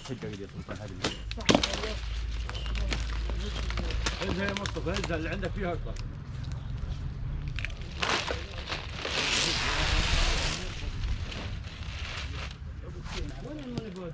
شجع يا سلطان هذه. هزها يا مصطفى، هزها اللي عندك فيها اكبر. وين المونيبول؟